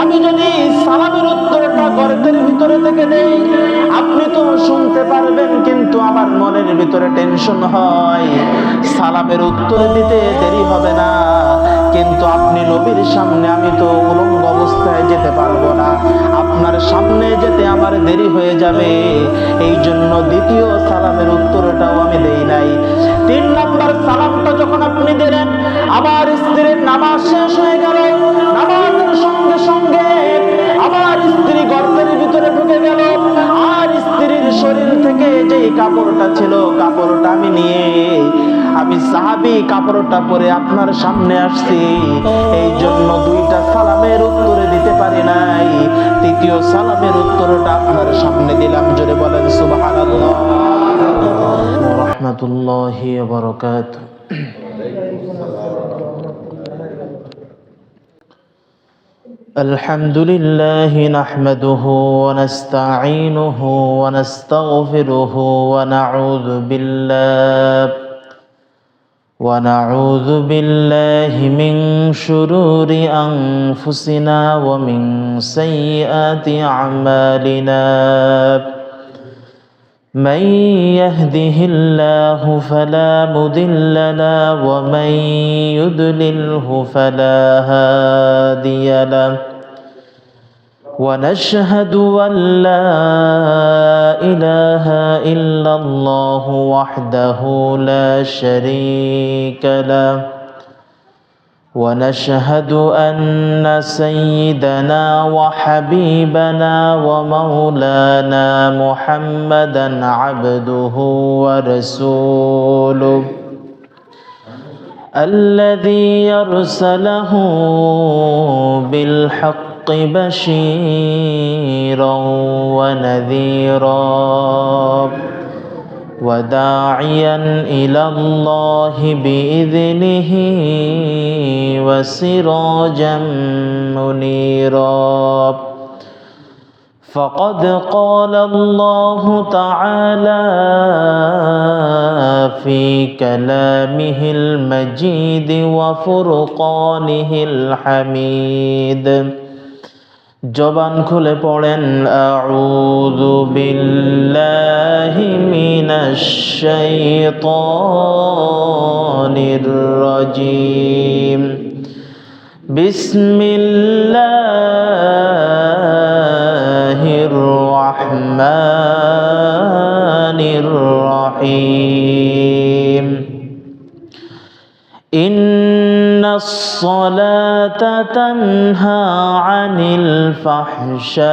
আমি যদি সালামের উত্তরটা গর্তের ভিতরে থেকে দেই, আপনি তো শুনতে পারবেন, কিন্তু আমার মনের ভিতরে টেনশন হয়, সালামের উত্তর দিতে দেরি হবে না, কিন্তু আপনি নবীর সামনে আমি তো উলঙ্গ অবস্থায় যেতে পারবো না, আপনার সামনে যেতে আমার দেরি হয়ে যাবে, এই জন্য দ্বিতীয় সালামের উত্তরটাও আমি দেই নাই। 3 নাম্বার সালামটা যখন আপনি দিলেন, আমার স্ত্রীর নামাজ শেষ হয়ে গেল, নামাজের সঙ্গে সঙ্গে আমার স্ত্রী গর্তের ভিতরে ঢুকে গেল, আর স্ত্রীর শরীর থেকে যে কাপড়টা ছিল, কাপড়টা আমি নিয়ে, আমি সাহাবী কাপড়টা পরে আপনার সামনে আসছি, এই জন্য 2টা সালামের উত্তরে দিতে পারি নাই, 3য় সালামের উত্তরটা আপনার সামনে দিলাম। জোরে বলেন সুবহানাল্লাহ ওয়া রাহমাতুল্লাহি ওয়া বারাকাতুহু। الحمد لله نحمده ونستعينه ونستغفره ونعوذ بالله من شرور أنفسنا ومن سيئات أعمالنا. من يهده الله فلا مضل له ومن يضلله فلا هادي له. ونشهد أن لا إله إلا الله وحده لا شريك له. ونشهد أن سيدنا وحبيبنا ومولانا محمدا عبده ورسوله الذي يرسله بالحق بشيرا ونذيرا وداعيا إلى الله بإذنه وسراجا منيرا. فقد قال الله تعالى في كلامه المجيد وفرقانه الحميد. জবান খুলে পড়েন আউযু বিল্লাহি মিনাশ শাইতানির রাজীম। বিসমিল্লাহির রাহমানির রাহিম। ইন্নাস সালাতা তানহা আনিল ফাহশাই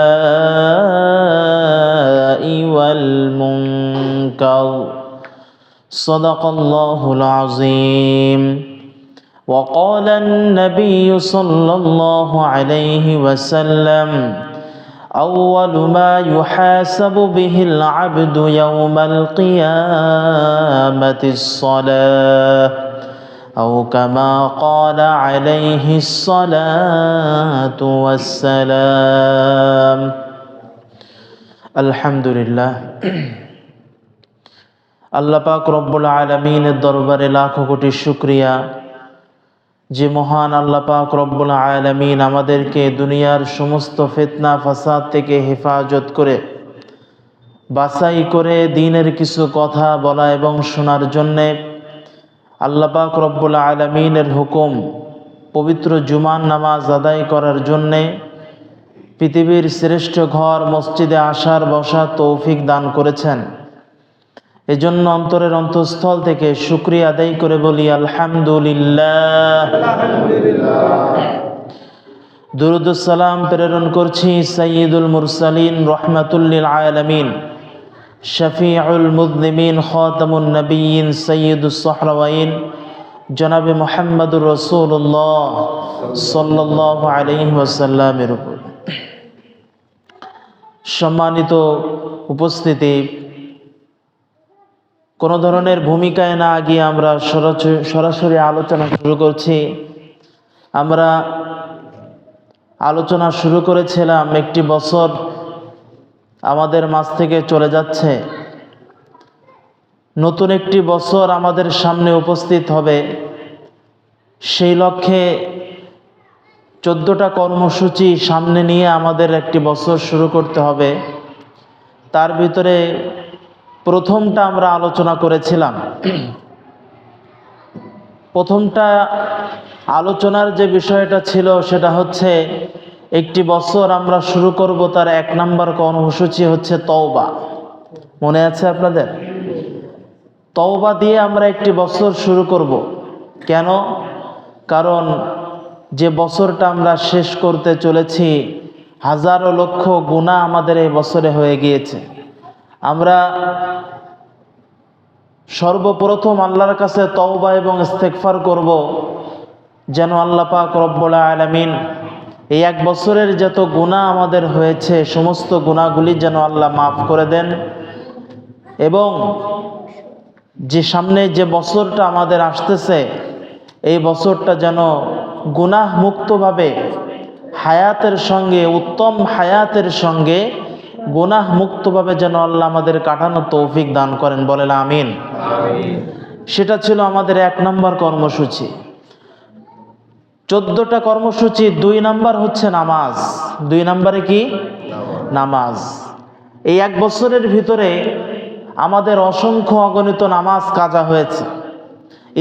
ওয়াল মুনকার। সাদাকাল্লাহুল আযীম। وقال النبي صلى الله عليه وسلم أول ما يحاسب به العبد يوم القيامة الصلاة أو كما قال عليه الصلاة والسلام. الحمد لله. আল্লাহ পাক রব্বুল আলামিনের দরবারে লাখো কোটি শুকরিয়া, যে মহান আল্লাহ পাক রব্বুল আলামিন আমাদেরকে দুনিয়ার সমস্ত ফিতনা ফাসাদ থেকে হেফাজত করে বাছাই করে দ্বীনের কিছু কথা বলা এবং শোনার জন্যে, আল্লাহ পাক রব্বুল আলামিনের হুকুম পবিত্র জুমার নামাজ আদায় করার জন্যে পৃথিবীর শ্রেষ্ঠ ঘর মসজিদে আসার বসার তৌফিক দান করেছেন। এজন্য অন্তরের অন্তঃস্থল থেকে শুকরিয়া আদায় করে বলি আলহামদুলিল্লাহ। দুরূদ ও সালাম প্রেরণ করছি সাইয়্যিদুল মুরসালিন রাহমাতুল লিল আলামিন শফিউল মুযনিবিন খাতামুন নবিয়্যিন সাইয়্যিদুস সাহরাওয়াইন জনাবে মুহাম্মদুর রাসূলুল্লাহ সাল্লাল্লাহু আলাইহি ওয়াসাল্লামের উপর। সম্মানিত উপস্থিতি, কোনো ধরনের ভূমিকায় না গিয়ে আমরা সরাসরি আলোচনা শুরু করছি। আমরা আলোচনা শুরু করেছিলাম, একটি বছর আমাদের মাঝ থেকে চলে যাচ্ছে, নতুন একটি বছর আমাদের সামনে উপস্থিত হবে। সেই লক্ষ্যে 14টা কর্মসূচি সামনে নিয়ে আমাদের একটি বছর শুরু করতে হবে। তার ভিতরে প্রথমটা আমরা আলোচনা করেছিলাম। প্রথমটা আলোচনার যে বিষয়টা ছিল সেটা হচ্ছে একটি বছর আমরা শুরু করব, তার 1 নম্বর কর্মসূচি হচ্ছে তওবা। মনে আছে আপনাদের? তওবা দিয়ে আমরা একটি বছর শুরু করব। কেন? কারণ যে বছরটা আমরা শেষ করতে চলেছি, হাজারো লক্ষ গুনাহ আমাদের এই বছরে হয়ে গিয়েছে। আমরা সর্বপ্রথম আল্লাহর কাছে তওবা এবং ইস্তেগফার করব, যেন আল্লাহ পাক রব্বুল আলামিন এই 1 বছরের যত গুনাহ আমাদের হয়েছে সমস্ত গুনাহগুলি যেন আল্লাহ মাফ করে দেন, এবং যে সামনে যে বছরটা আমাদের আসতেছে এই বছরটা যেন গুনাহ মুক্তভাবে হায়াতের সঙ্গে, উত্তম হায়াতের সঙ্গে গুনাহ মুক্তভাবে যেন আল্লাহ আমাদের কাটানোর তৌফিক দান করেন। বলেন আমিন। সেটা ছিল আমাদের 1 নম্বর কর্মসূচি। 14টা কর্মসূচি 2 নাম্বার হচ্ছে নামাজ। 2 নম্বরে কি? নামাজ। এই 1 বছরের ভিতরে আমাদের অসংখ্য অগণিত নামাজ কাজা হয়েছে,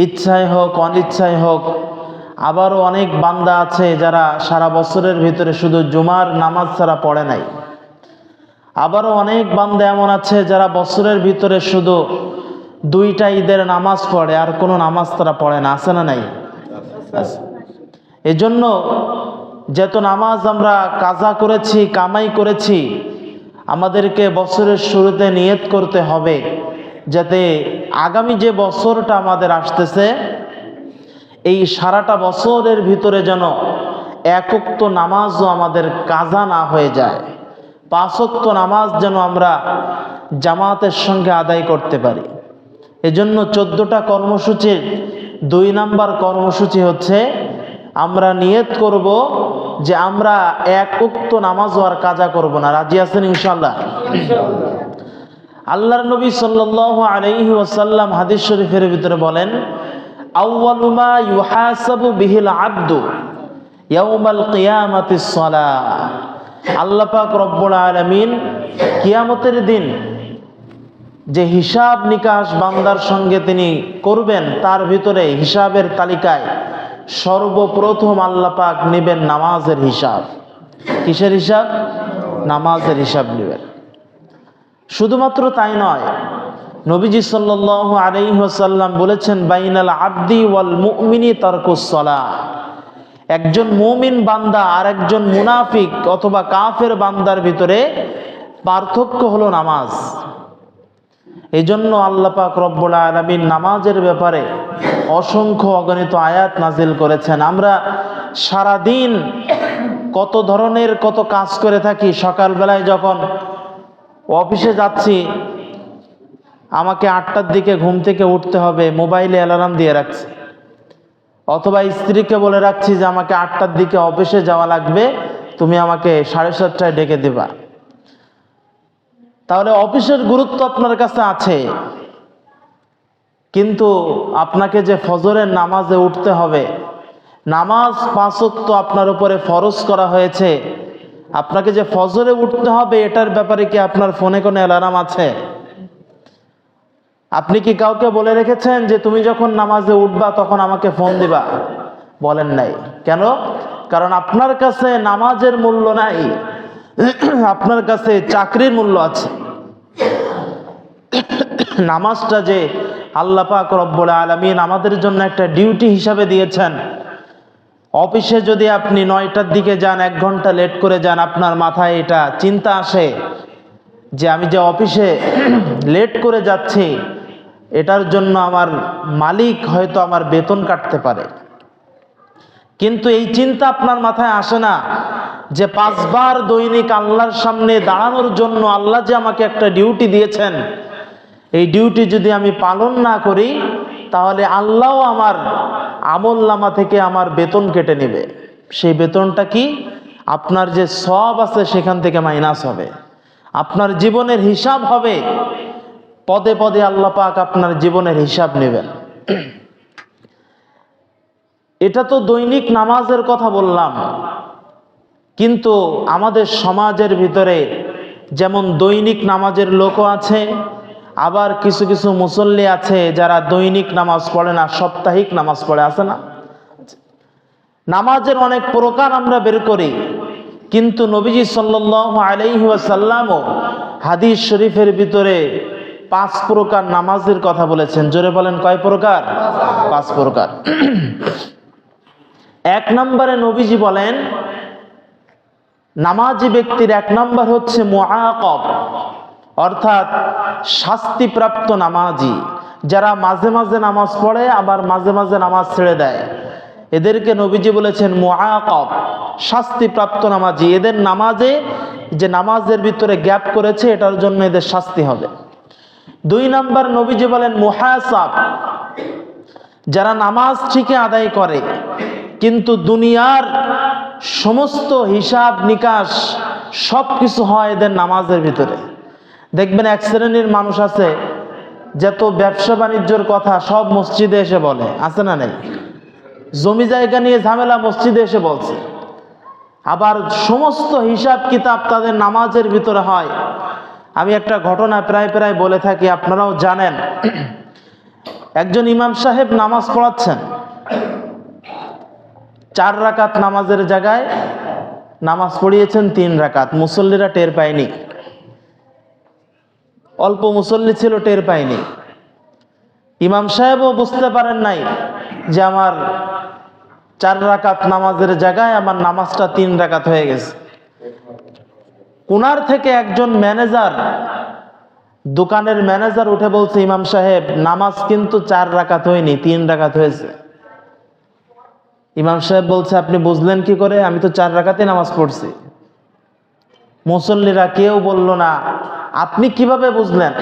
ইচ্ছায় হোক অনিচ্ছায় হোক। আবারও অনেক বান্দা আছে যারা সারা বছরের ভিতরে শুধু জুমার নামাজ ছাড়া পড়ে নাই। আবারও অনেক বান্দা এমন আছে যারা বছরের ভিতরে শুধু 2টা ঈদের নামাজ পড়ে, আর কোনো নামাজ তারা পড়ে না। আছে না নাই? এজন্য যত নামাজ আমরা কাজা করেছি, কামাই করেছি, আমাদেরকে বছরের শুরুতে নিয়ত করতে হবে যাতে আগামী যে বছরটা আমাদের আসতেছে এই সারাটা বছরের ভিতরে যেন 1 ওয়াক্ত নামাজও আমাদের কাজা না হয়ে যায়। 5 ওয়াক্ত নামাজ যেন আমরা জামাতের সঙ্গে আদায় করতে পারি। এজন্য 14টা কর্মসূচির 2 নাম্বার কর্মসূচি হচ্ছে আমরা নিয়ত করব যে আমরা 1 ওয়াক্ত নামাজও আর কাজা করব না। রাজি আছেন ইনশাআল্লাহ? আল্লাহর নবী সাল্লাল্লাহু আলাইহি ওয়াসাল্লাম হাদিস শরীফের ভিতরে বলেন, আউয়ালু মা ইউহাসাবু বিহিল আবদু ইয়াউমাল কিয়ামাতিস সালাহ। আল্লাহ পাক রব্বুল আলামিন কিয়ামতের দিন যে হিসাব নিকাশ বান্দার সঙ্গে তিনি করবেন, তার ভিতরে হিসাবের তালিকায় সর্বপ্রথম আল্লাহ পাক নেবেন নামাজের হিসাব। কিসের হিসাব? নামাজের হিসাব নেবেন। শুধুমাত্র তাই নয়, নবীজি সাল্লাল্লাহু আলাইহি ওয়াসাল্লাম বলেছেন, বাইনাল আবদি ওয়াল মুমিনি তারকুস সালাহ। একজন মুমিন বান্দা আর একজন মুনাফিক অথবা কাফের বান্দার ভিতরে পার্থক্য হলো নামাজ। এই জন্য আল্লাহ পাক রব্বুল আলামিন নামাজের ব্যাপারে অসংখ্য অগণিত আয়াত নাজিল করেছেন। আমরা সারাদিন কত ধরনের কত কাজ করে থাকি। সকালবেলায় যখন অফিসে যাচ্ছি, আমাকে 8টার দিকে ঘুম থেকে উঠতে হবে, মোবাইলে অ্যালার্ম দিয়ে রাখছি, অথবা স্ত্রীকে বলে রাখছি যে আমাকে 8টার দিকে অফিসে যাওয়া লাগবে, তুমি আমাকে 7:30টায় ডেকে দেবা। তাহলে অফিসের গুরুত্ব আপনার কাছে আছে, কিন্তু আপনাকে যে ফজরের নামাজে উঠতে হবে, নামাজ 5 ওয়াক্ত আপনার উপরে ফরজ করা হয়েছে, আপনাকে যে ফজরে উঠতে হবে এটার ব্যাপারে কি আপনার ফোনে কোনো অ্যালার্ম আছে? আপনি কি কাউকে বলে রেখেছেন যে তুমি যখন নামাজে উঠবা তখন আমাকে ফোন দিবা? বলেন নাই। কেন? কারণ আপনার কাছে নামাজের মূল্য নাই, আপনার কাছে চাকরির মূল্য আছে। নামাজটা যে আল্লাহ পাক রব্বুল আলামিন আমাদের জন্য একটা ডিউটি হিসাবে দিয়েছেন। অফিসে যদি আপনি 9টার দিকে যান, 1 ঘন্টা লেট করে যান, আপনার মাথায় এটা চিন্তা আসে যে আমি যে অফিসে লেট করে যাচ্ছি এটার জন্য আমার মালিক হয়তো আমার বেতন কাটতে পারে। কিন্তু এই চিন্তা আপনার মাথায় আসে না যে 5 বার দৈনিক আল্লাহর সামনে দাঁড়ানোর জন্য আল্লাহ যে আমাকে একটা ডিউটি দিয়েছেন, এই ডিউটি যদি আমি পালন না করি তাহলে আল্লাহ আমার আমলনামা থেকে আমার বেতন কেটে নেবে। সেই বেতনটা কি? আপনার যে সওয়াব আছে সেখান থেকে মাইনাস হবে, আপনার জীবনের হিসাব হবে। পদে পদে আল্লাহ পাক আপনার জীবনের হিসাব নেবেন। এটা তো দৈনিক নামাজের কথা বললাম, কিন্তু আমাদের সমাজের ভিতরে যেমন দৈনিক নামাজের লোকও আছে, আবার কিছু কিছু মুসল্লি আছে যারা দৈনিক নামাজ পড়ে না, সাপ্তাহিক নামাজ পড়ে, আছে না? নামাজের অনেক প্রকার আমরা বের করি, কিন্তু নবীজি সাল্লাল্লাহু আলাইহি ওয়াসাল্লামও হাদিস শরীফের ভিতরে 5 প্রকার নামাজের কথা বলেছেন। জোরে বলেন, কয় প্রকার? 5 প্রকার। 1 নম্বরে নবীজি বলেন, নামাজি ব্যক্তির 1 নম্বর হচ্ছে মুআকাব, অর্থাৎ শাস্তিপ্রাপ্ত নামাজি, যারা মাঝে মাঝে নামাজ পড়ে আবার মাঝে মাঝে নামাজ ছেড়ে দেয়, এদেরকে নবীজি বলেছেন মুআকাব, শাস্তিপ্রাপ্ত নামাজি। এদের নামাজে যে নামাজের ভিতরে গ্যাপ করেছে এটার জন্য এদের শাস্তি হবে। 2 নম্বর নবীজি বলেন মুহাসাব, যারা নামাজ ঠিকই আদায় করে কিন্তু দুনিয়ার সমস্ত হিসাব নিকাশ সবকিছু হয় এদের নামাজের ভিতরে। দেখবেন এক শ্রেণীর মানুষ আছে, যত ব্যবসা বাণিজ্যর কথা সব মসজিদে এসে বলে, আছে না নাই? জমি জায়গা নিয়ে ঝামেলা মসজিদে এসে বলছে, আবার সমস্ত হিসাব কিতাব তাদের নামাজের ভিতরে হয়। আমি একটা ঘটনা প্রায় বলে থাকি, আপনারাও জানেন। একজন ইমাম সাহেব নামাজ পড়াচ্ছেন, 4 রাকাত নামাজের জায়গায় নামাজ পড়িয়েছেন 3 রাকাত। মুসল্লিরা টের পায়নি, অল্প মুসল্লি ছিল, টের পায়নি। ইমাম সাহেবও বুঝতে পারেন নাই যে আমার 4 রাকাত নামাজের জায়গায় আমার নামাজটা 3 রাকাত হয়ে গেছে। কোনার থেকে একজন ম্যানেজার, দোকানের ম্যানেজার উঠে বলছে, ইমাম সাহেব নামাজ কিন্তু 4 রাকাত হয়নি, 3 রাকাত হয়েছে। ইমাম সাহেব বলছে, আপনি বুঝলেন কি করে? আমি তো 4 রাকাতে নামাজ পড়ছি। মুসল্লিরা কেউ বলল না, আপনি কিভাবে বুঝলেন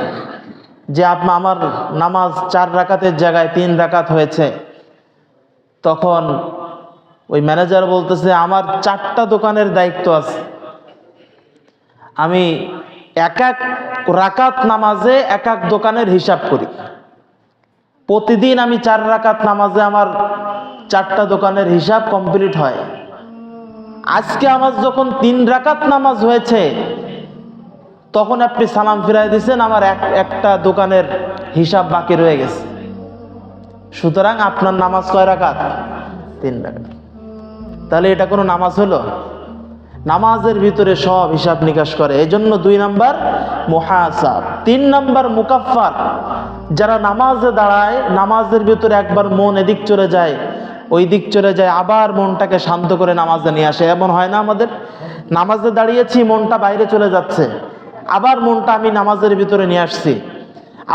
যে আমার নামাজ 4 রাকাতের জায়গায় 3 রাকাত হয়েছে? তখন ওই ম্যানেজার বলতেছে, আমার 4টা দোকানের দায়িত্ব আছে, আমি এক রাকাত নামাজে এক দোকানের হিসাব করি। প্রতিদিন আমি 4 রাকাত নামাজে আমার 4টা দোকানের হিসাব কমপ্লিট হয়। আজকে আমার যখন 3 রাকাত নামাজ হয়েছে, তখন আপনি সালাম ফিরাই দিয়েছেন, আমার একটা দোকানের হিসাব বাকি রয়ে গেছে। সুতরাং আপনার নামাজ কয় রাকাত? 3 রাকাত। তাহলে এটা কোনো নামাজ হলো? নামাজের ভিতরে সব হিসাব নিকাশ করে। এই জন্য 2 নম্বর মুহাসাব। 3 নম্বর মুকাফফার, যারা নামাজে দাঁড়ায়, নামাজের ভিতরে একবার মন এদিক চলে যায় ওই দিক চলে যায়, আবার মনটাকে শান্ত করে নামাজে নিয়ে আসে। এমন হয় না আমাদের? নামাজে দাঁড়িয়েছি, মনটা বাইরে চলে যাচ্ছে, আবার মনটা আমি নামাজের ভিতরে নিয়ে আসছি,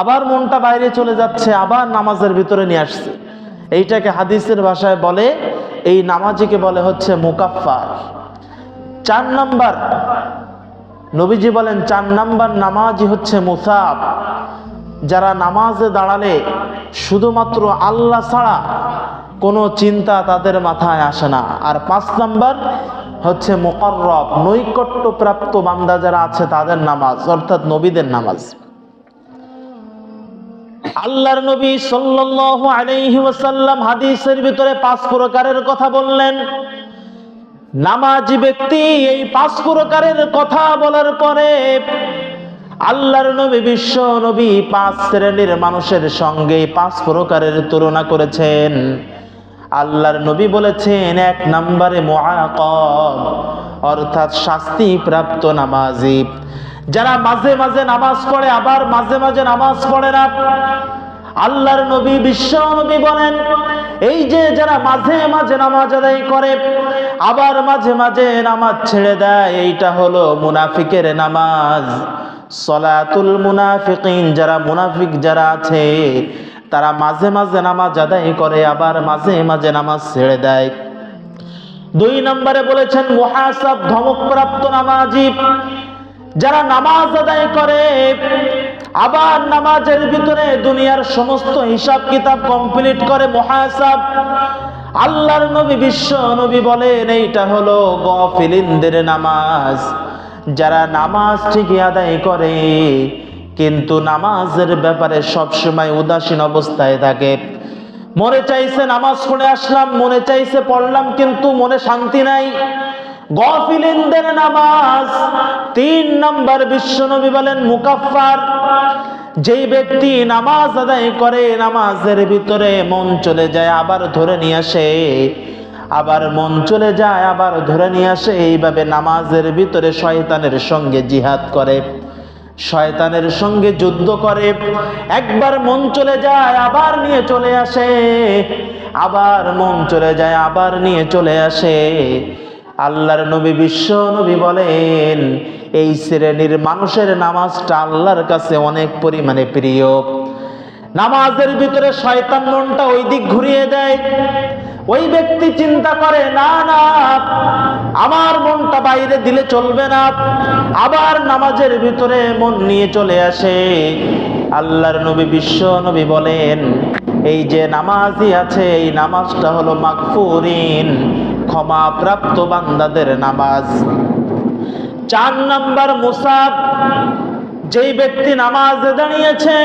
আবার মনটা বাইরে চলে যাচ্ছে, আবার নামাজের ভিতরে নিয়ে আসছি। এইটাকে হাদিসের ভাষায় বলে, এই নামাজিকে বলে হচ্ছে মুকাফফার। 4 নম্বর নবীজি বলেন, 4 নম্বর নামাজি হচ্ছে মুসাব, যারা নামাজে দাঁড়ালে শুধুমাত্র আল্লাহ ছাড়া কোনো চিন্তা তাদের মাথায় আসে না। আর 5 নম্বর হচ্ছে মুকাররব, নৈকট্যপ্রাপ্ত বান্দা যারা আছে তাদের নামাজ, অর্থাৎ নবীদের নামাজ। আল্লাহর নবী সাল্লাল্লাহু আলাইহি ওয়াসাল্লাম হাদিসের ভিতরে 5 প্রকারের কথা বললেন। নামাজি ব্যক্তি এই 5 প্রকারের কথা বলার পরে আল্লাহর নবী, বিশ্ব নবী 5 শ্রেণীর মানুষের সঙ্গে 5 প্রকারের তুলনা করেছেন। আল্লাহর নবী বলেছেন, 1 নম্বরে মুআকাব, অর্থাৎ শাস্তিপ্রাপ্ত নামাজি, যারা মাঝে মাঝে নামাজ পড়ে আবার মাঝে মাঝে নামাজ পড়ে না। আল্লাহর নবী, বিশ্ব নবী বলেন, এই যে যারা মাঝে মাঝে নামাজ আদায় করে আবার মাঝে মাঝে নামাজ ছেড়ে দেয়, এইটা হলো মুনাফিকের নামাজ। সলাতুল মুনাফিকিন, যারা মুনাফিক যারা আছে তারা মাঝে মাঝে নামাজ আদায় করে আবার মাঝে মাঝে নামাজ ছেড়ে দেয়। 2 নম্বরে বলেছেন মুহাসাব, ধমকপ্রাপ্ত নামাজি, যারা নামাজ আদায় করে আবার নামাজের ভিতরে দুনিয়ার সমস্ত হিসাব কিতাব কমপ্লিট করে, মুহাসাব। আল্লাহর নবী, বিশ্ব নবী বলেন, এইটা হলো গাফিলিনদের নামাজ, যারা নামাজ ঠিকই আদায় করে কিন্তু নামাজের ব্যাপারে সবসময় উদাসীন অবস্থায় থাকে। মনে চাইছে নামাজ পড়ে আসলাম, মনে চাইছে পড়লাম, কিন্তু মনে শান্তি নাই। গাফিলিনদের নামাজ 3 নাম্বার বিশ্বনবী বলেন মুকাফফার। যেই ব্যক্তি নামাজ আদায় করে, নামাজের ভিতরে মন চলে যায় আবার ধরে নিয়ে আসে, আবার মন চলে যায় আবার ধরে নিয়ে আসে, এইভাবে নামাজের ভিতরে শয়তানের সঙ্গে জিহাদ করে, শয়তানের সঙ্গে যুদ্ধ করে। একবার মন চলে যায় আবার নিয়ে চলে আসে, আবার মন চলে যায় আবার নিয়ে চলে আসে। আল্লাহর নবী বিশ্ব নবী বলেন এই শ্রেণীর মানুষের নামাজটা আল্লাহর কাছে অনেক পরিমাণে প্রিয়। নামাজের ভিতরে শয়তান মনটা ওই দিক ঘুরিয়ে দেয়। ওই ব্যক্তি চিন্তা করে না না আমার মনটা বাইরে দিলে চলবে না, আবার নামাজের ভিতরে মন নিয়ে চলে আসে। আল্লাহর নবী বিশ্ব নবী বলেন এই যে নামাজই আছে, এই নামাজটা হলো মাগফুরিন, ক্ষমা প্রাপ্ত বান্দাদের নামাজ। 4 নাম্বার মুসাব। যেই ব্যক্তি নামাজে দাঁড়িয়েছে,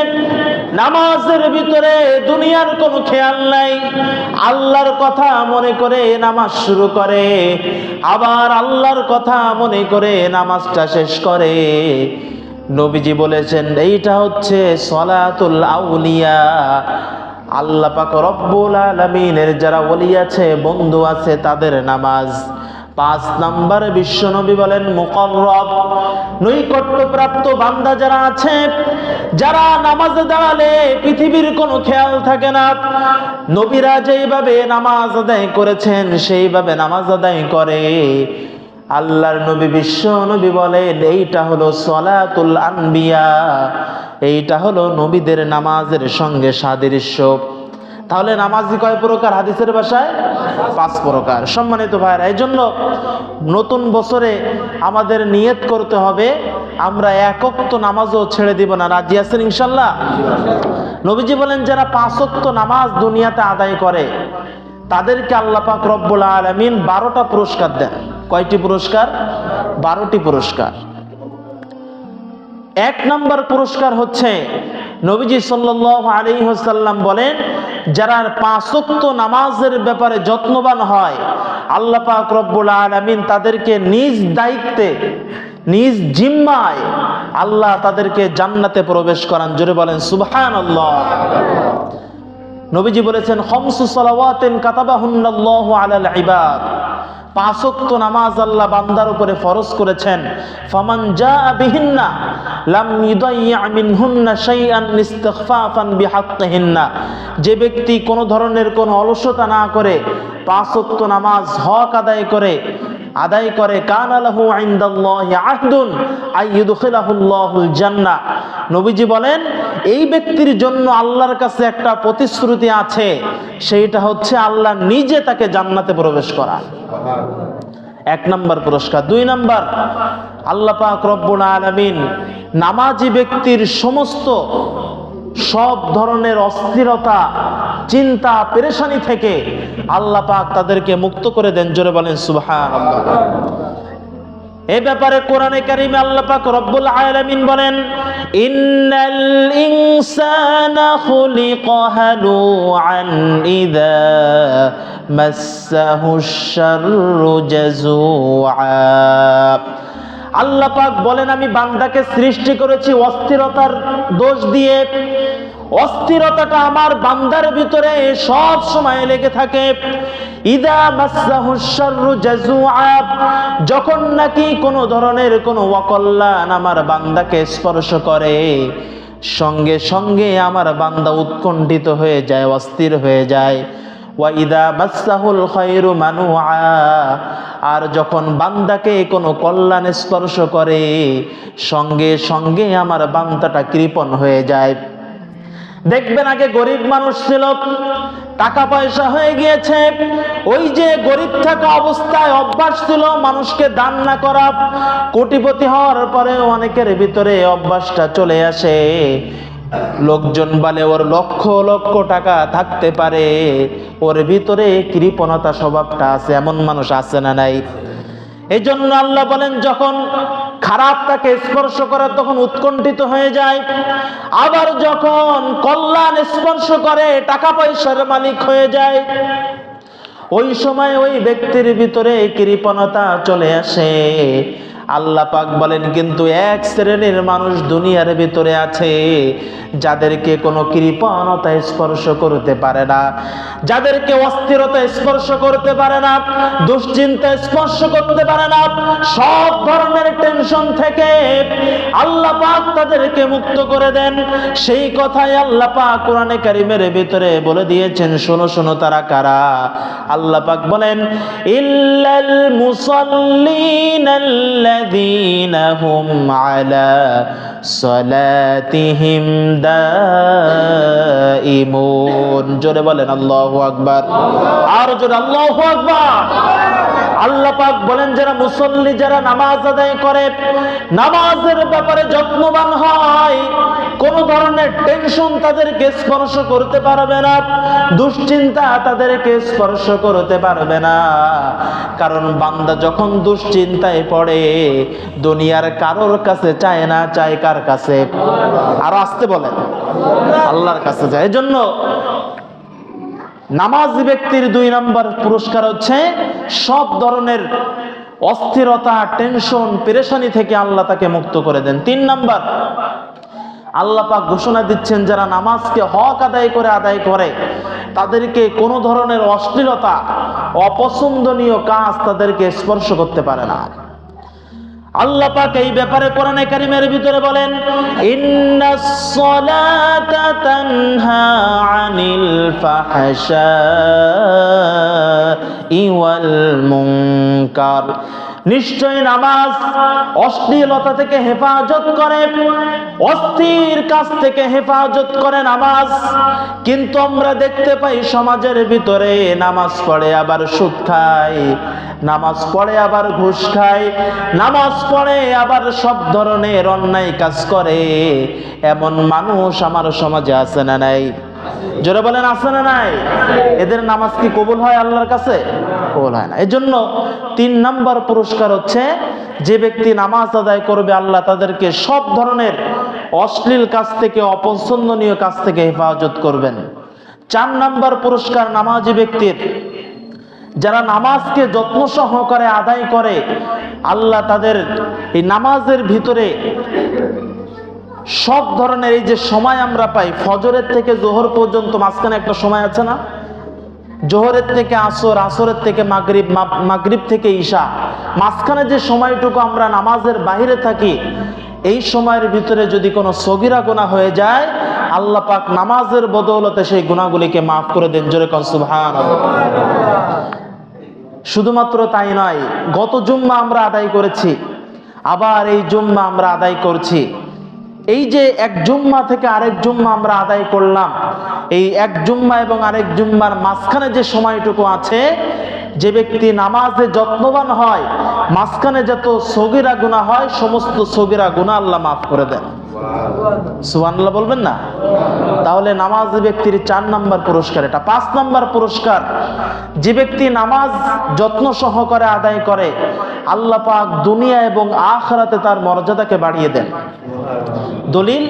নামাজের ভিতরে দুনিয়ার কোনো খেয়াল নাই, আল্লাহর কথা মনে করে নামাজ শুরু করে, আবার আল্লাহর কথা মনে করে নামাজটা শেষ করে। নবীজি বলেছেন এইটা হচ্ছে সলাতুল আউলিয়া। আল্লাহ পাক রব্বুল আলামিনের যারা ওলি আছে, বন্ধু আছে, তাদের নামাজ। 5 নাম্বার বিশ্বনবী বলেন মুকাররব, নৈকট্যপ্রাপ্ত বান্দা যারা আছে, যারা নামাজে দাঁড়ালে পৃথিবীর কোনো খেয়াল থাকে না, নবীরা যেইভাবে নামাজ আদায় করেছেন সেইভাবে নামাজ আদায় করে। আল্লাহর নবী বিশ্ব নবী বলেন এইটা হলো সলাতুল আনবিয়া, এইটা হলো নবীদের নামাজের সঙ্গে সাদৃশ্য। তাহলে নামাজি কয় প্রকার হাদিসের ভাষায়? 5 প্রকার। সম্মানিত ভাইরা, এই জন্য নতুন বছরে আমাদের নিয়ত করতে হবে আমরা এক ওয়াক্ত নামাজও ছেড়ে দিব না। রাজি আছেন ইনশাল্লাহ? নবীজি বলেন যারা 5 ওয়াক্ত নামাজ দুনিয়াতে আদায় করে তাদেরকে আল্লাহ পাক রব্বুল আলামিন 12টা পুরস্কার দেন। কয়টি পুরস্কার? 12টি পুরস্কার। 1 নাম্বার পুরস্কার হচ্ছে নবীজি সাল্লাল্লাহু আলাইহি ওয়াসাল্লাম বলেন যারা 5 ওয়াক্ত নামাজের ব্যাপারে যত্নবান হয়, আল্লাহ পাক রব্বুল আলামিন তাদেরকে নিজ দায়িত্বে, নিজ জিম্মায় আল্লাহ তাদেরকে জান্নাতে প্রবেশ করান। জোরে বলেন সুবহানাল্লাহ। নবীজি বলেছেন খামসু সালাওয়াতিন কাতাবাহুন্নাল্লাহু আলাল ইবাদ, 5 ওয়াক্ত নামাজ আল্লাহ বান্দার উপরে ফরজ করেছেন। ফামান জাআ বিহিন্না লাম ইউদাইয়া মিনহুন্না শাইআন ইস্তিগফাফান বিহাক্কিহিন্না, যে ব্যক্তি কোনো ধরনের কোনো অলসতা না করে 5 ওয়াক্ত নামাজ হক আদায় করে কানা লাহু ইনদাল্লাহি আহদুন আইয়ুদখিলাহুল্লাহুল জান্নাহ। নবীজি বলেন এই ব্যক্তির জন্য আল্লাহর কাছে একটা প্রতিশ্রুতি আছে, সেইটা হচ্ছে আল্লাহ নিজে তাকে জান্নাতে প্রবেশ করা। 1 নাম্বার পুরস্কার। 2 নাম্বার, আল্লাহ পাক রব্বুল আলামিন নামাজি ব্যক্তির সব ধরনের অস্থিরতা, চিন্তা, পেরেশানি থেকে আল্লাহ পাক তাদেরকে মুক্ত করে দেন। জোরে বলেন সুবহানাল্লাহ। এই ব্যাপারে কোরআনে কারিমে আল্লাহ পাক রব্বুল আলামিন বলেন ইন্নাল ইনসানা খুলিকা হালুআন ইযা মাসসাহুশ শাররু জাযুআ। আল্লাহ পাক বলেন আমি বান্দাকে সৃষ্টি করেছি অস্থিরতার দোষ দিয়ে। অস্থিরতাটা আমার বান্দার ভিতরে সব সময় লেগে থাকে। ইদা মাসসাহুশ শাররু জাযুআ, যখন নাকি কোনো ধরনের কোনো অকল্যাণ আমার বান্দাকে স্পর্শ করে, সঙ্গে সঙ্গে আমার বান্দা উৎকণ্ঠিত হয়ে যায়, অস্থির হয়ে যায়। ওয়া ইদা মাসসাহুল খায়রু মানুআ, আর যখন বান্দাকে কোনো কল্যাণ স্পর্শ করে, সঙ্গে সঙ্গে আমার বান্দাটা কৃপণ হয়ে যায়। দেখবেন আগে গরিব মানুষ ছিল, টাকা পয়সা হয়ে গিয়েছে, ওই যে গরিব থাকা অবস্থায় অভ্যাস ছিল মানুষকে দান না করা। কোটিপতি হওয়ার পরে অনেকের ভিতরে অভ্যাসটা চলে আসে, লোকজন বলে ওর লক্ষ লক্ষ টাকা থাকতে পারে, ওর ভিতরে কৃপণতা স্বভাবটা আছে। এমন মানুষ আছে না নাই? এই জন্য আল্লাহ বলেন যখন খারাপ তাকে স্পর্শ করে তখন উৎকণ্ঠিত হয়ে যায়, আবার যখন কল্যাণ স্পর্শ করে টাকা পয়সার মালিক হয়ে যায়, ওই সময় ওই ব্যক্তির ভিতরে কৃপণতা চলে আসে। আল্লাহ পাক বলেন কিন্তু এক শ্রেণীর মানুষ দুনিয়ার ভিতরে আছে যাদেরকে কোনো কৃপণতা স্পর্শ করতে পারে না, যাদেরকে অস্থিরতা স্পর্শ করতে পারে না, দুশ্চিন্তা স্পর্শ করতে পারে না, সব ধরনের টেনশন থেকে আল্লাহ পাক তাদেরকে মুক্ত করে দেন। সেই কথাই আল্লাহ পাক কোরআনে কারীমের ভিতরে বলে দিয়েছেন, শোনো শোনো তারা কারা। আল্লাহ পাক বলেন ইল্লাল মুসাল্লিনাল্লাযীনা হুম আলা সালাতিহিম দাইমুন। জোরে বলেন আল্লাহু আকবার, আর জোরে আল্লাহু আকবার। আল্লাহ পাক বলেন যারা মুসল্লি, যারা নামাজ আদায় করে, নামাজের ব্যাপারে যত্নবান হয়, কোন ধরনের টেনশন তাদেরকে স্পর্শ করতে পারবে না, দুশ্চিন্তা তাদেরকে স্পর্শ করতে পারবে না। কারণ বান্দা যখন দুশ্চিন্তায় পড়ে দুনিয়ার কারোর কাছে চায় না, চায় কার কাছে? আর আসতে বলেন, আল্লাহর কাছে যায়। এজন্য নামাজি ব্যক্তির 2 নম্বর পুরস্কার হচ্ছে সব ধরনের অস্থিরতা, টেনশন, পেরেশানি থেকে আল্লাহ তাকে মুক্ত করে দেন। 3 নম্বর, আল্লাহ পাক ঘোষণা দিচ্ছেন যারা নামাজকে হক আদায় করে তাদেরকে কোনো ধরনের অশ্লীলতা, অপছন্দনীয় কাজ তাদেরকে স্পর্শ করতে পারে না। আল্লাহ পাক এই ব্যাপারে কোরআনে কারীমের ভিতরে বলেন ইন্নাস সালাতা তানহা আনিল ফাহশাই ওয়াল মুনকার। নিশ্চয় নামাজ অশ্লীলতা থেকে হেফাজত করে, অস্থির কাজ থেকে হেফাজত করে নামাজ। কিন্তু আমরা দেখতে পাই সমাজের ভিতরে নামাজ পড়ে আবার সুদ খায়, নামাজ পড়ে আবার ঘুষ খায়, নামাজ পড়ে আবার সব ধরনের অন্যায় কাজ করে। এমন মানুষ আমার সমাজে আছে না নাই? জোরে বলেন আছে না নাই? এদের নামাজ কি কবুল হয় আল্লাহর কাছে? কবুল হয় না। এজন্য 3 নম্বর পুরস্কার হচ্ছে যে ব্যক্তি নামাজ আদায় করবে আল্লাহ তাদেরকে সব ধরনের অশ্লীল কাজ থেকে, অপছন্দনীয় কাজ থেকে হেফাজত করবেন। 4 নম্বর পুরস্কার নামাজি ব্যক্তির, যারা নামাজকে যত্ন সহকারে আদায় করে আল্লাহ তাদের এই নামাজের ভিতরে সব ধরনের, এই যে সময় আমরা পাই ফজরের থেকে জোহর পর্যন্ত মাঝখানে একটা সময় আছে না, জোহরের থেকে আসর, আসরের থেকে মাগরিব, মাগরিব থেকে ঈশা, মাঝখানে যে সময়টুকু আমরা নামাজের বাইরে থাকি, এই সময়ের ভিতরে যদি কোনো সগীরা গুনাহ হয়ে যায় আল্লাহ পাক নামাজের বদৌলতে সেই গুনাহগুলিকে মাফ করে দেন। জোরে কোন সুবহানাল্লাহ। শুধুমাত্র তাই নয়, গত জুম্মা আমরা আদায় করেছি, আবার এই জুম্মা আমরা আদায় করছি। এই যে এক জুম্মা থেকে আরেক জুম্মা আমরা আদায় করলাম, এই এক জুম্মা এবং আরেক জুম্মার মাঝখানে যে সময়টুকু আছে, যে ব্যক্তি নামাজে যত্নবান হয়, মাঝখানে যত সগীরা গুনাহ হয় সমস্ত সগীরা গুনাহ আল্লাহ মাফ করে দেন। সুবহানাল্লাহ বলবেন না? তাহলে নামাজি ব্যক্তির 4 নম্বর পুরস্কার এটা। 5 নম্বর পুরস্কার, যে ব্যক্তি নামাজ যত্ন সহকারে আদায় করে আল্লাহ পাক দুনিয়া এবং আখিরাতে তার মর্যাদাকে বাড়িয়ে দেন। দলিল,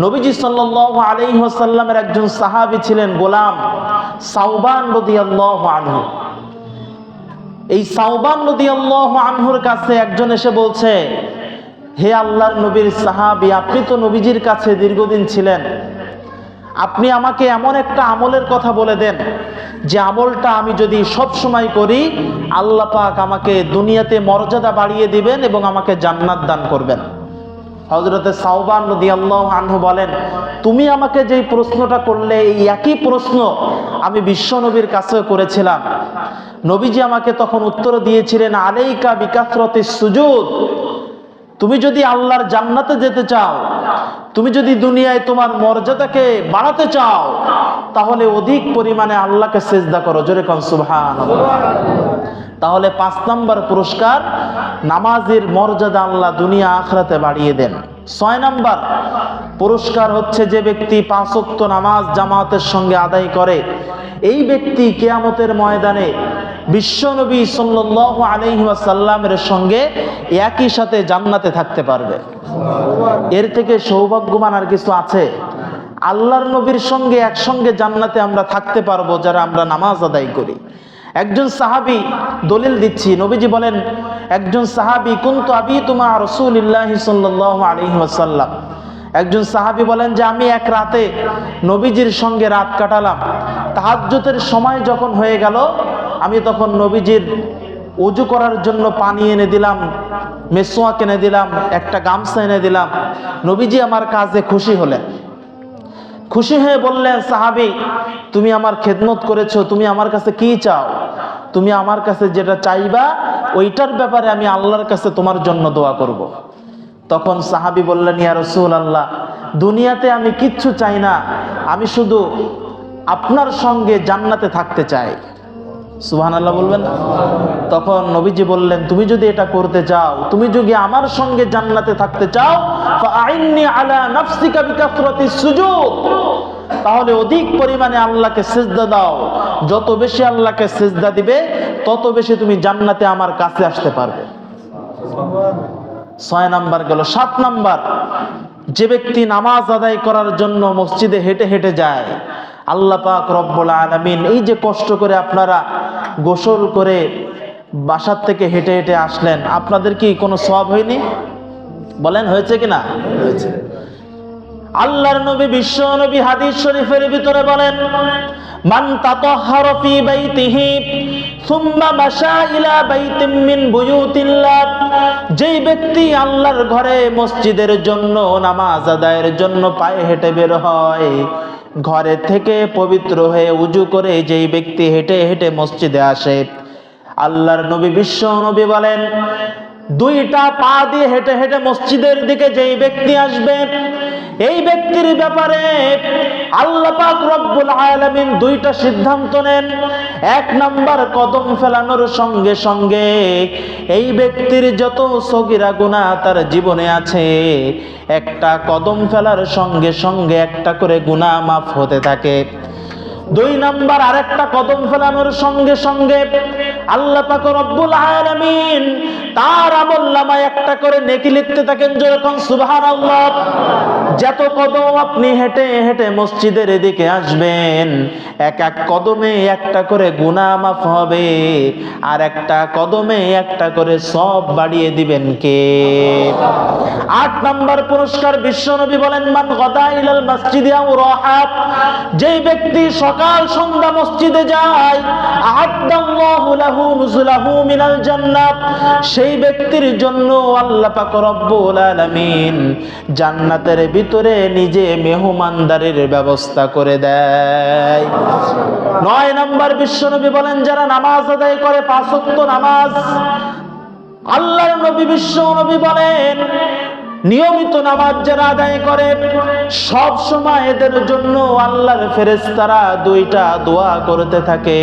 নবীজি সাল্লাল্লাহু আলাইহি ওয়াসাল্লামের একজন সাহাবী ছিলেন গোলাম সাওবান রাদিয়াল্লাহু আনহু। এই সাওবান রাদিয়াল্লাহু আনহুর কাছে একজন এসে বলছে, হে আল্লাহর নবীর সাহাবী, আপনি তো নবীজির কাছে দীর্ঘদিন ছিলেন, আপনি আমাকে এমন একটা আমলের কথা বলে দেন যে আমলটা আমি যদি সব সময় করি আল্লাহ পাক আমাকে দুনিয়াতে মর্যাদা বাড়িয়ে দিবেন এবং আমাকে জান্নাত দান করবেন। হযরতে সাওবান রাদিয়াল্লাহু আনহু বলেন, তুমি আমাকে যেই প্রশ্নটা করলে এই একই প্রশ্ন আমি বিশ্ব নবীর কাছেও করেছিলাম। নবীজি আমাকে তখন উত্তর দিয়েছিলেন, আলাইকা বিকাসরাতিস সুজুদ, তুমি যদি আল্লাহর জান্নাতে যেতে চাও, তুমি যদি দুনিয়ায় তোমার মর্যাদাকে বাড়াতে চাও, তাহলে অধিক পরিমাণে আল্লাহকে সিজদা করো। জোরে কোন সুবহানাল্লাহ। তাহলে 5 নম্বর পুরস্কার, নামাজের মর্যাদা আল্লাহ দুনিয়া আখিরাতে বাড়িয়ে দেন। 6 নম্বর পুরস্কার হচ্ছে যে ব্যক্তি 5 ওয়াক্ত নামাজ জামাতের সঙ্গে আদায় করে, এই ব্যক্তি কিয়ামতের ময়দানে বিশ্বনবী সাল্লাল্লাহু আলাইহি ওয়াসাল্লামের সঙ্গে একই সাথে জান্নাতে থাকতে পারবে। এর থেকে সৌভাগ্যবান আর কিছু আছে? আল্লাহর নবীর সঙ্গে একসঙ্গে জান্নাতে আমরা থাকতে পারবো যারা আমরা নামাজ আদায় করি। একজন সাহাবী দলিল দিচ্ছি, নবীজি বলেন, একজন সাহাবী কুনতু আবিতু মা রাসূলিল্লাহি সাল্লাল্লাহু আলাইহি ওয়াসাল্লাম, একজন সাহাবী বলেন যে আমি এক রাতে নবীজির সঙ্গে রাত কাটালাম। তাহাজ্জুদের সময় যখন হয়ে গেল, আমি তখন নবীজির ওযু করার জন্য পানি এনে দিলাম, মেসওয়াক এনে দিলাম, একটা গামছা এনে দিলাম। নবীজি আমার কাজে খুশি হলেন। খুশি হয়ে বললেন, সাহাবী তুমি আমার খেদমত করেছো, তুমি আমার কাছে কি চাও? তুমি আমার কাছে যেটা চাইবা ওইটার ব্যাপারে আমি আল্লাহর কাছে তোমার জন্য দোয়া করব। তখন সাহাবী বললেন, ইয়া রাসূলুল্লাহ, দুনিয়াতে আমি কিচ্ছু চাই না, আমি শুধু আপনার সঙ্গে জান্নাতে থাকতে চাই। সুবহানাল্লাহ বলবেন না? তখন নবীজি বললেন, তুমি যদি এটা করতে চাও, তুমি যদি আমার সঙ্গে জান্নাতে থাকতে চাও, ফাআইন্নি আলা নাফসিকা বিকাসরাতিস সুজুদ, তাহলে অধিক পরিমাণে আল্লাহকে সিজদা দাও। যত বেশি আল্লাহকে সিজদা দিবে তত বেশি তুমি জান্নাতে আমার কাছে আসতে পারবে। 6 নাম্বার গেল। 7 নাম্বার, যে ব্যক্তি নামাজ আদায় করার জন্য মসজিদে হেঁটে হেঁটে যায়, আল্লাহ পাক রব্বুল আলামিন এই যে কষ্ট করে আপনারা গোসল করে বাসার থেকে হেঁটে হেঁটে আসলেন, আপনাদের কি কোনো সওয়াব হয়নি? বলেন, হয়েছে কিনা? হয়েছে। আল্লাহর নবী বিশ্ব নবী হাদিস শরীফের ভিতরে বলেন, মান তাতাহহারা ফি বাইতিহি সুম্মা মাশা ইলা বাইতিম মিন বুয়ুতিল্লাহ, যেই ব্যক্তি আল্লাহর ঘরে মসজিদের জন্য নামাজ আদায়ের জন্য পায়ে হেঁটে বের হয়, ঘরে থেকে পবিত্র হয়ে উজু করে যেই ব্যক্তি হেঁটে হেঁটে মসজিদে আসে, আল্লাহর নবী বিশ্ব নবী বলেন, দুইটা পা দিয়ে হেঁটে হেঁটে মসজিদের দিকে যেই ব্যক্তি আসবে, এই ব্যক্তির ব্যাপারে আল্লাহ পাক রব্বুল আলামিন দুইটা সিদ্ধান্ত নেন। 1 নাম্বার, কদম ফেলানোর সঙ্গে সঙ্গে এই ব্যক্তির যত সগীরা গুনাহ তার জীবনে আছে, একটা কদম ফেলার সঙ্গে সঙ্গে একটা করে গুনাহ মাফ হতে থাকে। 2 নাম্বার, আরেকটা কদম ফেলানোর সঙ্গে সঙ্গে আল্লাহ পাক রব্বুল আলামিন তার আমলনামায় একটা করে নেকি লিখতে থাকেন। যেরকম সুবহানাল্লাহ, যত কদম আপনি হেঁটে হেঁটে মসজিদের দিকে আসবেন, এক এক কদমে একটা করে গুনাহ মাফ হবে, আর একটা কদমে একটা করে সওয়াব বাড়িয়ে দিবেন কে? 8 নাম্বার পুরস্কার, বিশ্বনবী বলেন, মান গাদা ইলাল মসজিদি আও রাহাত, যেই ব্যক্তি সকাল সন্ধ্যা মসজিদে যায়, আ'আদাল্লাহু লাহু নুজুলাহু মিনাল জান্নাত, সেই ব্যক্তির জন্য আল্লাহ পাক রব্বুল আলামিন জান্নাতের ভিতরে নিজে মেহমানদারির ব্যবস্থা করে দেয়। 9 নাম্বার, বিশ্বনবী বলেন, যারা নামাজ আদায় করে 5 ওয়াক্ত নামাজ, আল্লাহর নবী বিশ্ব নবী বলেন, নিয়মিত নামাজ যারা আদায় করে সব সময় এদের জন্য আল্লাহর ফেরেশতারা 2টা দোয়া করতে থাকে।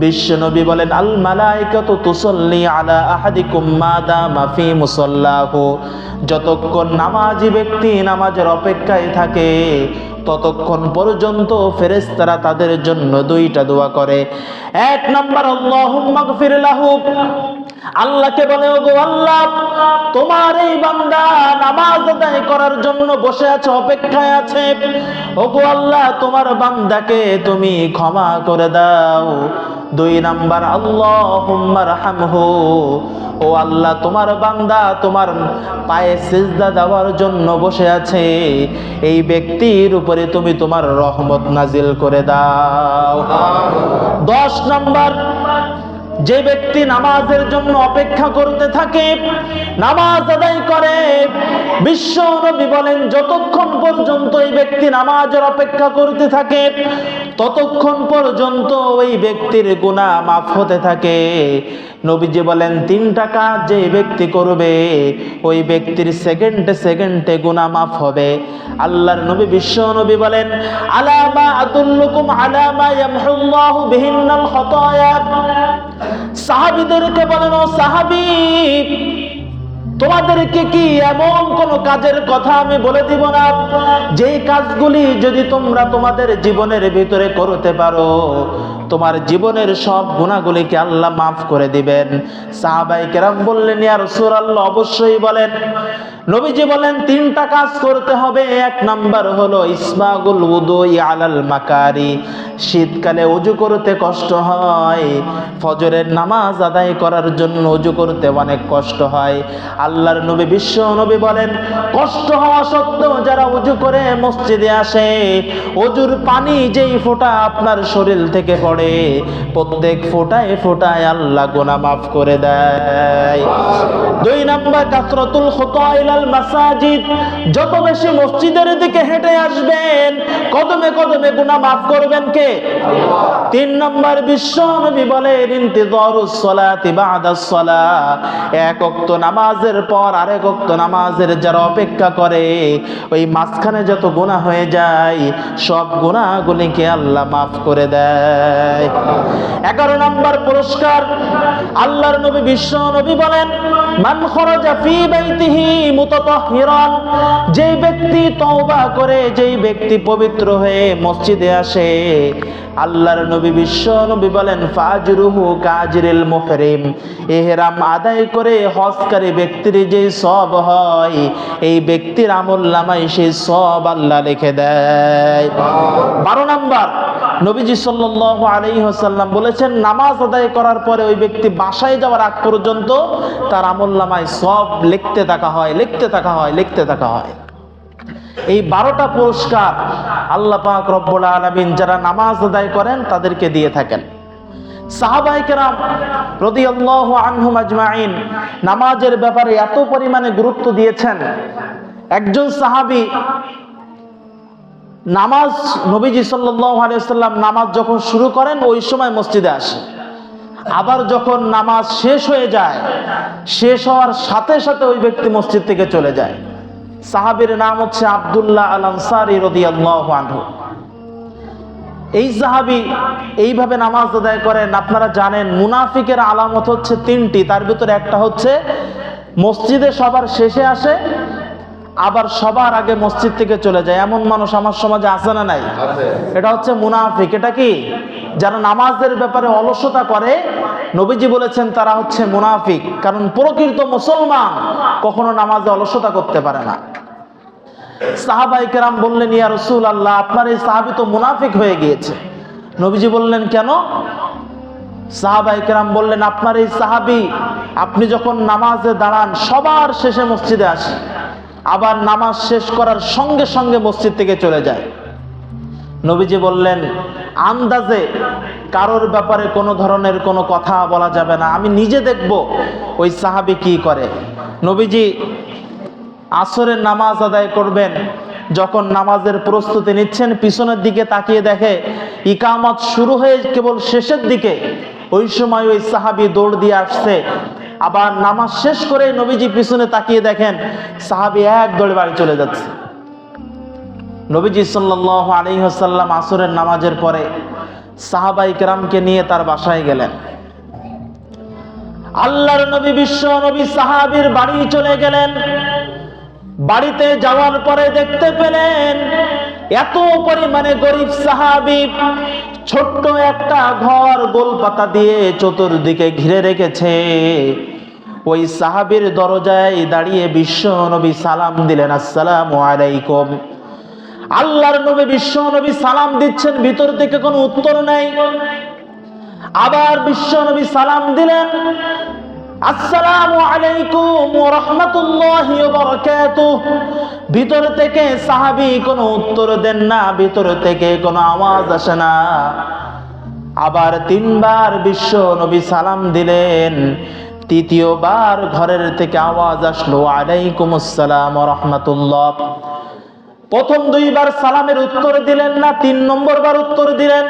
বিশ্বনবী বলেন, আল মালাইকাতু তুসাল্লি আলা আহাদিকুম মা দামা ফি মুসাল্লাহু, যতক্ষণ নামাজি ব্যক্তি নামাজের অপেক্ষায় থাকে ততক্ষণ পর্যন্ত ফেরেশতারা তাদের জন্য 2টা দোয়া করে। 1 নাম্বার, আল্লাহুম্মা গফির লাহু, আল্লাহকে বলে, ওগো আল্লাহ, তোমার এই বান্দা নামাজ আদায় করার জন্য বসে আছে, অপেক্ষায় আছে, ওগো আল্লাহ, তোমার বান্দাকে তুমি ক্ষমা করে দাও। 2 নাম্বার, আল্লাহুম্মা রহমহু, ও আল্লাহ, তোমার বান্দা তোমার পায়ে সিজদা দেওয়ার জন্য বসে আছে, এই ব্যক্তির উপরে তুমি তোমার রহমত নাজিল করে দাও। 10 নাম্বার, যে ব্যক্তি নামাজের জন্য অপেক্ষা করতে থাকে, নামাজ আদায় করে, বিশ্ব নবী বলেন, যতক্ষণ পর্যন্ত এই ব্যক্তি নামাজের অপেক্ষা করতে থাকে ততক্ষণ পর্যন্ত ওই ব্যক্তির গুনাহ মাফ হতে থাকে। নবীজি বলেন, 3টা কাজ যে ব্যক্তি করবে ওই ব্যক্তির সেকেন্ডে সেকেন্ডে গুনাহ মাফ হবে। আল্লাহর নবী বিশ্ব নবী বলেন, আলামা আদুল্লুকুম আলামা ইয়ামহুল্লাহু বিহিন্নাল খাতায়া, সাহাবীদেরকে বলেন, ও সাহাবী, তোমাদেরকে কি এমন কোন কাজের কথা আমি বলে দিব না, যেই কাজগুলি যদি তোমরা তোমাদের জীবনের ভিতরে করতে পারো তোমার জীবনের সব গুনাহগুলিকে আল্লাহ মাফ করে দিবেন। সাহাবায়ে কেরাম বললেন, ইয়া রাসূলুল্লাহ, অবশ্যই বলেন। নবীজি বলেন, 3টা কাজ করতে হবে। 1 নাম্বার হলো ইসবাগুল উযুই আলাল মাকারি, শীতকালে ওযু করতে কষ্ট হয়, ফজরের নামাজ আদায় করার জন্য ওযু করতে অনেক কষ্ট হয়। আল্লাহর নবী, বিশ্ব নবী বলেন, কষ্ট হওয়া সত্ত্বেও যারা ওযু করে মসজিদে আসে, ওযুর পানি যেই ফোঁটা আপনার শরীর থেকে পড়ে, প্রত্যেক ফোঁটায় ফোঁটায় আল্লাহ গুনাহ মাফ করে দেয়। 2 নাম্বার কাসরাতুল খুতা ইলাল মাসাজিদ, যত বেশি মসজিদের দিকে হেঁটে আসবেন, কদমে কদমে গুনাহ মাফ করবেন কে? 3 নাম্বার বিশ্ব নবী বলেন, ইন্তিজারুস সালাতি বাদাস সালাহ, এক ওয়াক্ত নামাজের পর আরেক ওয়াক্ত নামাজের যারা অপেক্ষা করে, ওই মাঝখানে যত গুনাহ হয়ে যায় সব গুনাহগুলিকে আল্লাহ মাফ করে দেয়। 11 নাম্বার পুরস্কার, আল্লাহর নবী বিশ্ব নবী বলেন, মান খরাজা ফি বাইতিহি মুতাতাহহিরান, যেই ব্যক্তি তওবা করে, যেই ব্যক্তি পবিত্র হয়ে মসজিদে আসে, আল্লাহর নবী বিশ্ব নবী বলেন, ফাজরুহু কাজরিল মুহরিম, ইহরাম আদায় করে হজকারী ব্যক্তির যে সওয়াব হয়, এই ব্যক্তির আমলনামায় সেই সওয়াব আল্লাহ লিখে দেয়। 12 নাম্বার, নবীজি সাল্লাল্লাহু আলাইহি ওয়াসাল্লাম বলেছেন, নামাজ আদায় করার পরে ওই ব্যক্তি বাসায় যাওয়ার আগ পর্যন্ত তার আমলনামায় সওয়াব লিখতে থাকা হয়, লিখতে থাকা হয়, লিখতে থাকা হয়। এই 12টা পুরস্কার আল্লাহ পাক রব্বুল আলামিন যারা নামাজ আদায় করেন তাদেরকে দিয়ে থাকেন। সাহাবায়ে কেরাম রাদিয়াল্লাহু আনহুম আজমাইন নামাজের ব্যাপারে এত পরিমাণে গুরুত্ব দিয়েছেন। একজন সাহাবী নামাজ, নবীজি সাল্লাল্লাহু আলাইহি ওয়াসাল্লাম নামাজ যখন শুরু করেন ওই সময় মসজিদে আসে, আবার যখন নামাজ শেষ হয়ে যায়, শেষ হওয়ার সাথে সাথে ওই ব্যক্তি মসজিদ থেকে চলে যায়। সাহাবীর নাম হচ্ছে আব্দুল্লাহ আল আনসারী রাদিয়াল্লাহু আনহু। এই সাহাবী এইভাবে নামাজ আদায় করেন। আপনারা জানেন মুনাফিকের আলামত হচ্ছে 3টি, তার ভিতরে একটা হচ্ছে মসজিদে সবার শেষে আসে, আবার সবার আগে মসজিদ থেকে চলে যায়। এমন মানুষ আমার সমাজে আছে না নাই? এটা হচ্ছে মুনাফিক। এটা কি? যারা নামাজের ব্যাপারে অলসতা করে, নবীজি বলেছেন তারা হচ্ছে মুনাফিক। কারণ প্রকৃত মুসলমান কখনো নামাজে অলসতা করতে পারে না। সাহাবায়ে কেরাম বললেন, ইয়া রাসূলুল্লাহ, আপনার এই সাহাবী তো মুনাফিক হয়ে গিয়েছে। নবীজি বললেন, কেন? সাহাবায়ে কেরাম বললেন, আপনার এই সাহাবী, আপনি যখন নামাজে দাঁড়ান সবার শেষে মসজিদে আসে, আবার নামাজ শেষ করার সঙ্গে সঙ্গে মসজিদ থেকে চলে যায়। নবীজি বললেন, আন্দাজে কারোর ব্যাপারে কোনো ধরনের কোনো কথা বলা যাবে না, আমি নিজে দেখব ওই সাহাবী কি করে। নবীজি আসরের নামাজ আদায় করবেন, যখন নামাজের প্রস্তুতি নিচ্ছেন পিছনের দিকে তাকিয়ে দেখে ইকামত শুরু হয়ে কেবল শেষের দিকে, ওই সময় ওই সাহাবী দৌড় দিয়ে আসছে। আবার নামাজ শেষ করে নবীজি পিছনে তাকিয়ে দেখেন সাহাবী এক দৌড়ে বাড়ি চলে যাচ্ছে। নবীজি সাল্লাল্লাহু আলাইহি ওয়াসাল্লাম আসরের নামাজের পরে সাহাবায়ে কেরামকে নিয়ে তার বাসায় গেলেন। আল্লাহর নবী বিশ্ব নবী সাহাবীর বাড়ি চলে গেলেন। বাড়িতে যাওয়ার পরে দেখতে পেলেন এত পরিমাণে গরিব সাহাবী, ছোট্ট একটা ঘর গোল পাতা দিয়ে চতুর্দিকে ঘিরে রেখেছে। ওই সাহাবীর দরজায় দাঁড়িয়ে বিশ্ব নবী সালাম দিলেন, আসসালামু আলাইকুম। আল্লাহর নবী বিশ্ব নবী সালাম দিচ্ছেন, ভিতর থেকে কোনো উত্তর নাই। আবার বিশ্ব নবী সালাম দিলেন, আসসালামু আলাইকুম ওয়া রাহমাতুল্লাহি ওয়া বারাকাতুহু। ভিতর থেকে সাহাবী কোনো উত্তর দেন না, ভিতর থেকে কোনো আওয়াজ আসে না। আবার 3 বার বিশ্ব নবী সালাম দিলেন, তৃতীয়বার ঘরের থেকে আওয়াজ আসলো, আলাইকুমুস সালাম ওয়া রাহমাতুল্লাহ। প্রথম 2 বার সালামের উত্তর দিলেন না, 3 নম্বর বার উত্তর দিলেন।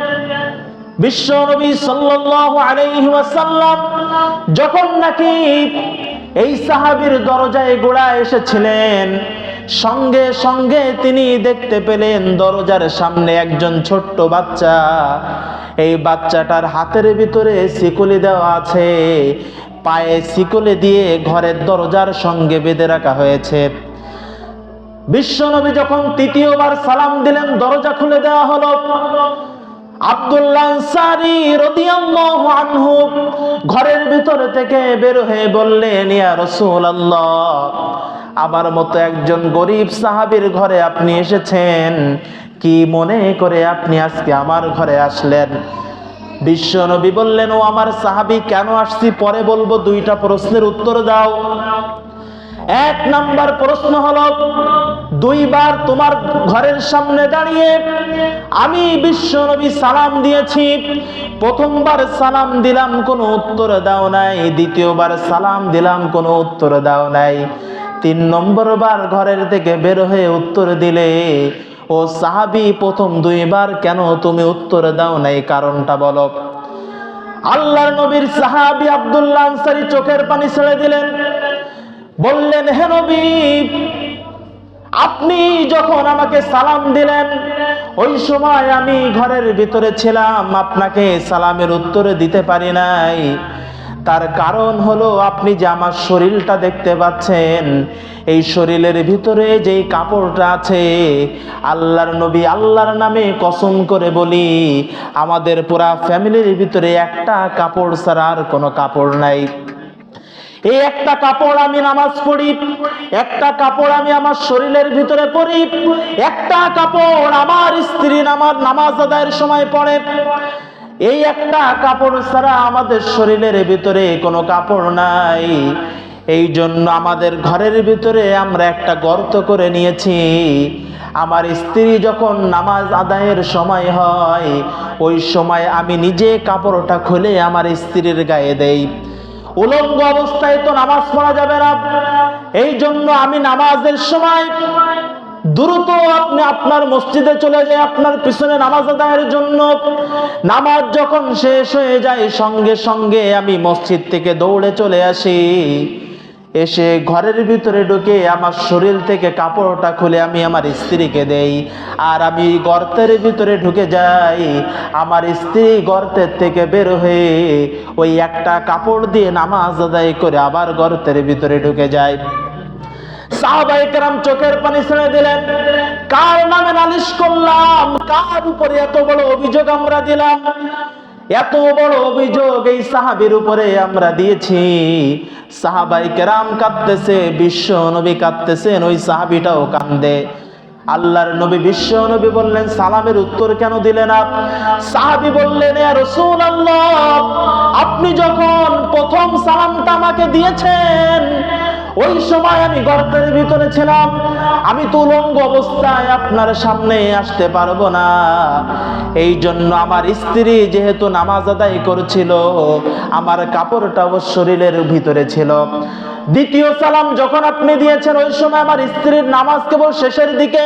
বিশ্ব নবী সাল্লাল্লাহু আলাইহি ওয়াসাল্লাম যখন নাকি এই সাহাবীর দরজায় গোড়ায় এসেছিলেন, সঙ্গে সঙ্গে তিনি দেখতে পেলেন দরজার সামনে একজন ছোট্ট বাচ্চা। এই বাচ্চাটার হাতের ভিতরে শিকলি দেওয়া আছে, পায়ে শিকলি দিয়ে ঘরের দরজার সঙ্গে বেঁধে রাখা হয়েছে। বিশ্বনবী যখন তৃতীয়বার সালাম দিলেন, দরজা খুলে দেওয়া হলো। আব্দুল্লাহ আনসারী রাদিয়াল্লাহু আনহু ঘরের ভিতর থেকে বের হয়ে বললেন, ইয়া রাসূলুল্লাহ, আমার মতো একজন গরীব সাহাবীর ঘরে আপনি এসেছেন, কি মনে করে আপনি আজকে আমার ঘরে আসলেন? বিশ্বনবী বললেন, ও আমার সাহাবী, কেন আসছি পরে বলবো, দুইটা প্রশ্নের উত্তর দাও। এক নাম্বার প্রশ্ন হলো, দুইবার তোমার ঘরের সামনে দাঁড়িয়ে আমি বিশ্বনবী সালাম দিয়েছি, প্রথমবার সালাম দিলাম কোনো উত্তর দাও নাই, দ্বিতীয়বার সালাম দিলাম কোনো উত্তর দাও নাই, 3 নম্বর বার ঘরের থেকে বের হয়ে উত্তর দিলে। ও সাহাবী, প্রথম 2 বার কেন তুমি উত্তর দাও নাই, কারণটা বলো। আল্লাহর নবীর সাহাবী আব্দুল্লাহ আনসারী চোখের পানি ছেড়ে দিলেন, বললেন, হে নবী, আপনি যখন আমাকে সালাম দিলেন ওই সময় আমি ঘরের ভিতরে ছিলাম, আপনাকে সালামের উত্তর দিতে পারি নাই। তার কারণ হলো, আপনি যে আমার শরীরটা দেখতে পাচ্ছেন, এই শরীরের ভিতরে যেই কাপড়টা আছে, আল্লাহর নবী আল্লাহর নামে কসম করে বলি, আমাদের পুরা ফ্যামিলির ভিতরে একটা কাপড় ছাড়া আর কোনো কাপড় নাই। এই একটা কাপড় আমি নামাজ পড়ি, একটা কাপড় আমি আমার শরীরের ভিতরে পরি, একটা কাপড় আমার স্ত্রী নামাজ আদায়ের সময় পড়ে। এই একটা কাপড় ছাড়া আমাদের শরীরের ভিতরে কোনো কাপড় নাই। এই জন্য আমাদের ঘরের ভিতরে আমরা একটা গর্ত করে নিয়েছি। আমার স্ত্রী যখন নামাজ আদায়ের সময় হয়, ওই সময় আমি নিজে কাপড়টা খুলে আমার স্ত্রীর গায়ে দেই। উলঙ্গ অবস্থায় তো নামাজ পড়া যাবে না, এই জন্য আমি নামাজের সময় দ্রুত আপনি আপনার মসজিদে চলে যায় আপনার পিছনে নামাজ আদায়ের জন্য। নামাজ যখন শেষ হয়ে যায়, সঙ্গে সঙ্গে আমি মসজিদ থেকে দৌড়ে চলে আসি, এসে ঘরের ভিতরে ঢুকে আমার শরীর থেকে কাপড়টা খুলে আমি আমার স্ত্রীকে দেই, আর আমি গর্তের ভিতরে ঢুকে যাই। আমার স্ত্রী গর্তের থেকে বের হয়ে ওই একটা কাপড় দিয়ে নামাজ আদায় করে আবার গর্তের ভিতরে ঢুকে যায়। সাহাবায়ে কেরাম চোখের পানি ছেড়ে দিলেন, কার নামে নালিশ করলাম, কার উপরে এত বড় অভিযোগ আমরা দিলাম? এত বড় অভিযোগ এই সাহাবীর উপরে আমরা দিয়েছি। সাহাবায়ে কেরাম কাঁদতেছে, বিশ্ব নবী কাঁদতেছেন, ওই সাহাবীটাও কান্দে। আল্লাহর নবী বিশ্ব নবী বললেন, সালামের উত্তর কেন দিলেন না? সাহাবী বললেন, ইয়া রাসূলুল্লাহ, আপনি যখন প্রথম সালামটা আমাকে দিয়েছেন ওই সময় আমি গর্তের ভিতরে ছিলাম, আমি তো উলঙ্গ অবস্থায় আপনার সামনে আসতে পারবো না। এই জন্য আমার স্ত্রী যেহেতু নামাজ আদায় করছিল, আমার কাপড়টাও শরীরের ভিতরে ছিল। দ্বিতীয় সালাম যখন আপনি দিয়েছেন ওই সময় আমার স্ত্রীর নামাজ কেবল শেষের দিকে,